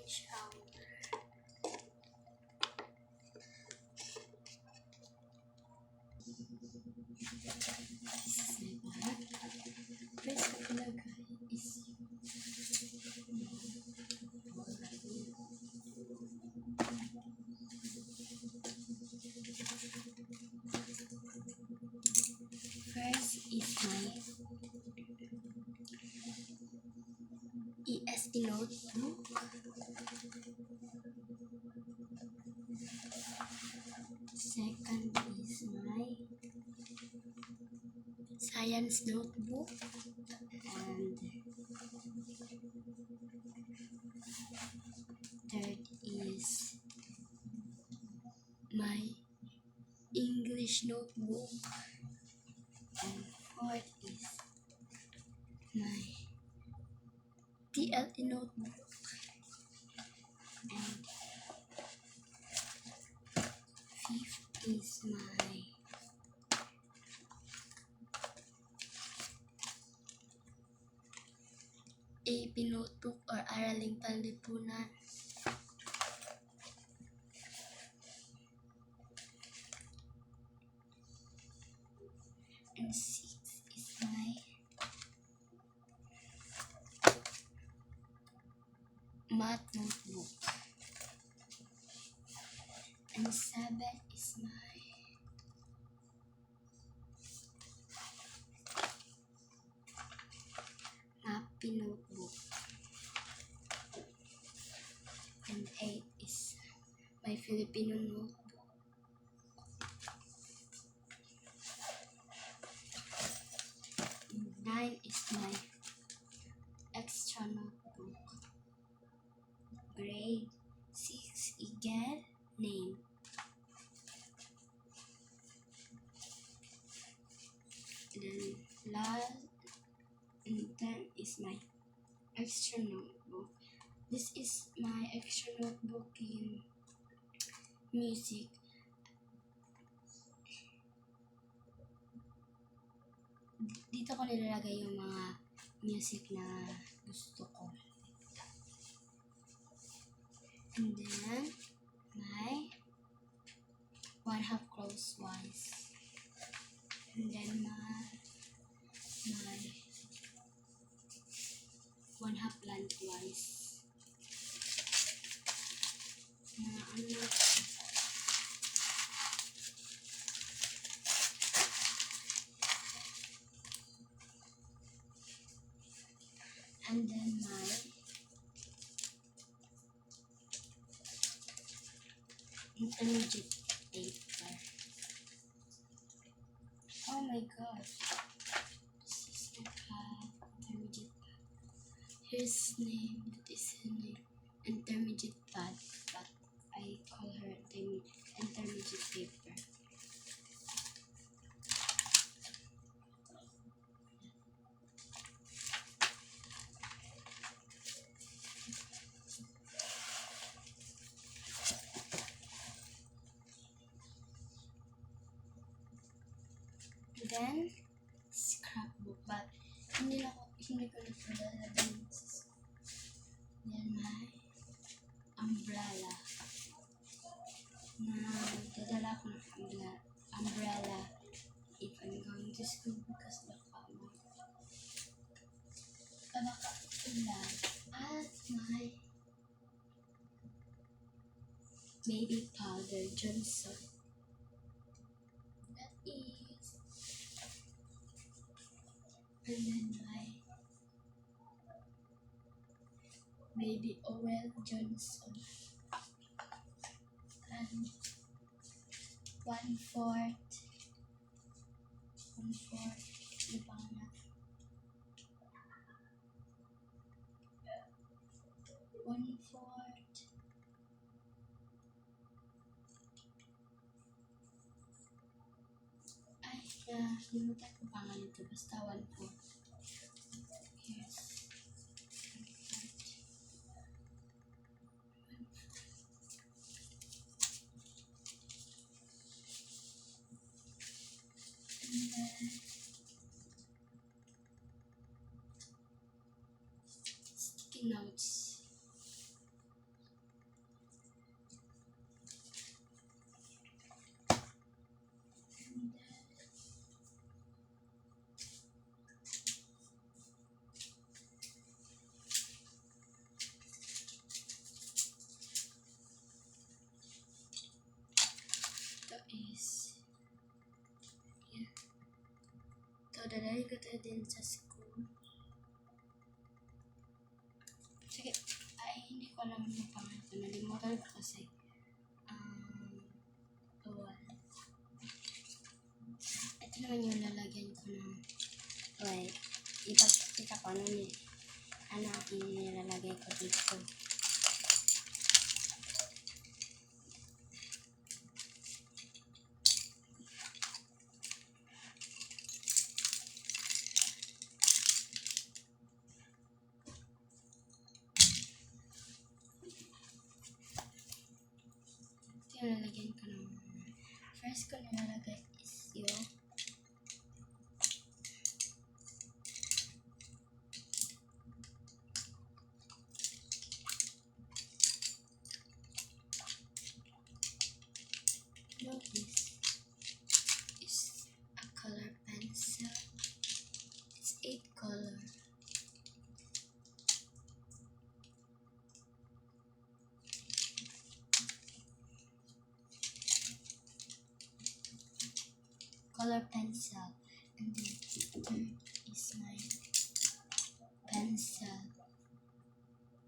change our first nakalagay is first is my ESE notebook. Second is my science notebook. And third is my English notebook. And fourth is my TLE notebook. And fifth is my AP notebook or Araling Panlipunan. And sixth is my math notebook. And seventh is my happy notebook. And eighth is my Filipino notebook. And 9 is my extra notebook. Grade 6 again, name. And then last and 10 is my extra notebook. This is my extra notebook in music. Dito ko nilalagay yung mga music na gusto ko. And then my 1/2 clockwise. And then my 1/2 lengthwise. And then my intermediate paper. Oh my god. This is the intermediate pad. Here's name. This is name. Intermediate pad. But I call her intermediate paper. Then scrapbook, but hindi ko na palalagyan sa school. Then my umbrella. Dadala ko ng umbrella if I'm going to school because baka ulan. At my baby powder Johnson. That is. And then my baby oil Johnson. And 1/4 di ba nga? 1/4 limutan ko pangalan ito, basta 1/4. Yes. And then sticky notes. Galing ko tayo din sa school. Sige, ay hindi ko alam yung pangalan ko. Nalimutan ko kasi. Bawal. Ito naman yung lalagyan ko ng, wait, ipakita ko ano ang inilalagay ko dito. Nilalagyan ko ng first ko nilalagay is yung this is a color pencil. It's 8 color. Color pencil, and then third is my pencil.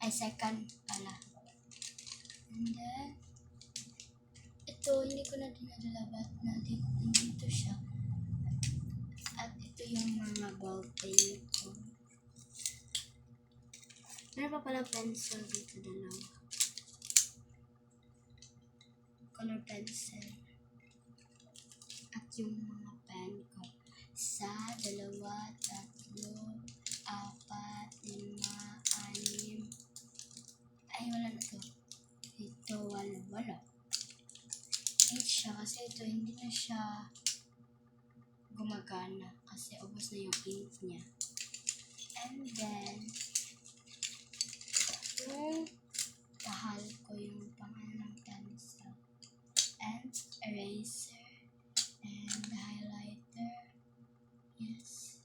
Ay, second pala. And then, ito, hindi ko na dinadalabat na dito siya. At ito yung mga ball pen ko. Meron pa pala pencil dito, dalawa. Color pencil. At yung mga pen ko. 1, 2, 3, 4, 5, 6. Ay, wala na to. Ito, wala. 8 siya kasi ito hindi na siya gumagana kasi ubos na yung ink niya. And then, yung tahal ko yung pangalan ng pencil. And eraser. And highlighter. Yes.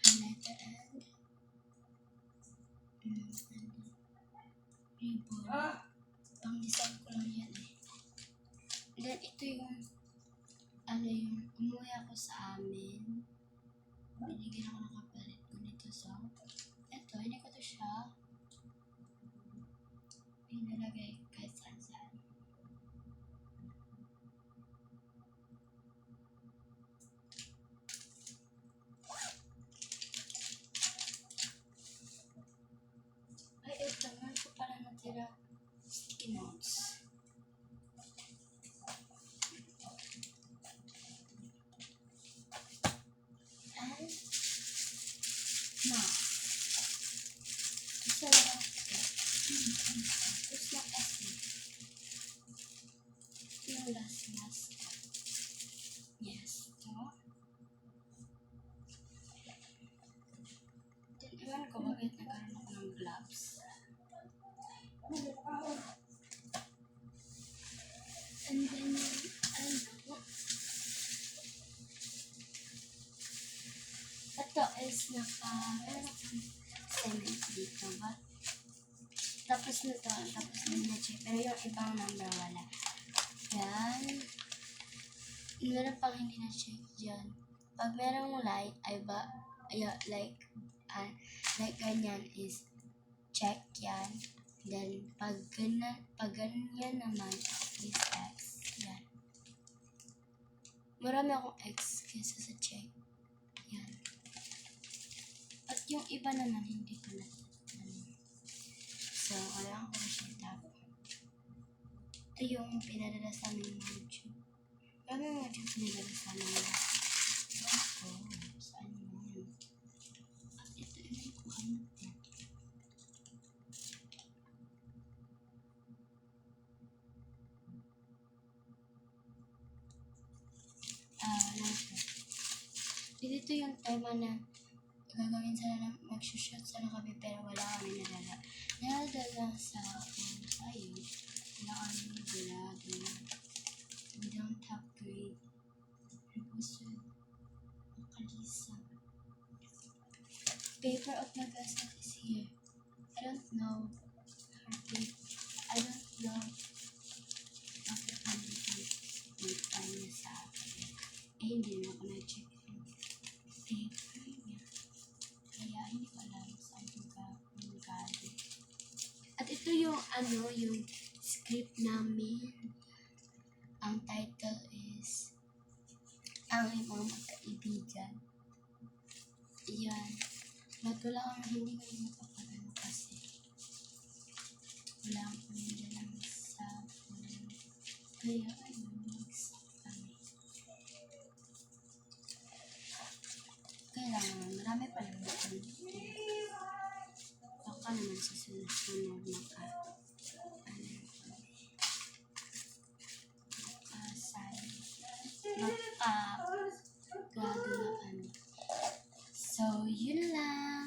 Highlighter and ribbon. Pang-design ko lang yan eh. And then ito yung umuwi ako sa amin. Binigyan ako ng kapalit ko nito. So, ito, hindi ko to siya pinalagay kahit saan. Ay, ito, meron ko pala natira sticky notes. And, now, isa lang. Tapos na kasi. Yung last. Yes, ito. Then, iwan ko bakit nagkaroon ako ng gloves. And then, ito is meron akong cement dito ba? Tapos na na-check. Pero yung ibang number wala. Yan. Meron pang hindi na-check dyan. Pag merong light, like ganyan is check yan. Then, pag ganyan naman is X. Yan. Marami akong X kaysa sa check. Yan. At yung iba naman, hindi ko na. So, kailangan ko na siya itap. Ito yung pinadala sa aming module. Marami yung module pinadala sa aming saan yun? At ito yung ko ano po. Wala po. Dito yung tema na gagawin sana na mag-shoot sana kami pero wala kami nadala sa tayo. Wala kami nadala. We don't have grade. Makalisa. Paper of my classmate is here. I don't know her paper. I don't know what the hindi na ako na-check yung paper niya. Kaya hindi ko alam saan ko galing. At ito yung yung script namin. Ang title is Ang Mga Magkaibigan. Ayan. Ba't wala kang hindi ko yung mapapagano kasi wala akong pamilalang sabon. Kaya ayun, mag-stop kami. Kailangan, marami pa lang ito. Baka naman sa sunod gado na kami. So, yun lang.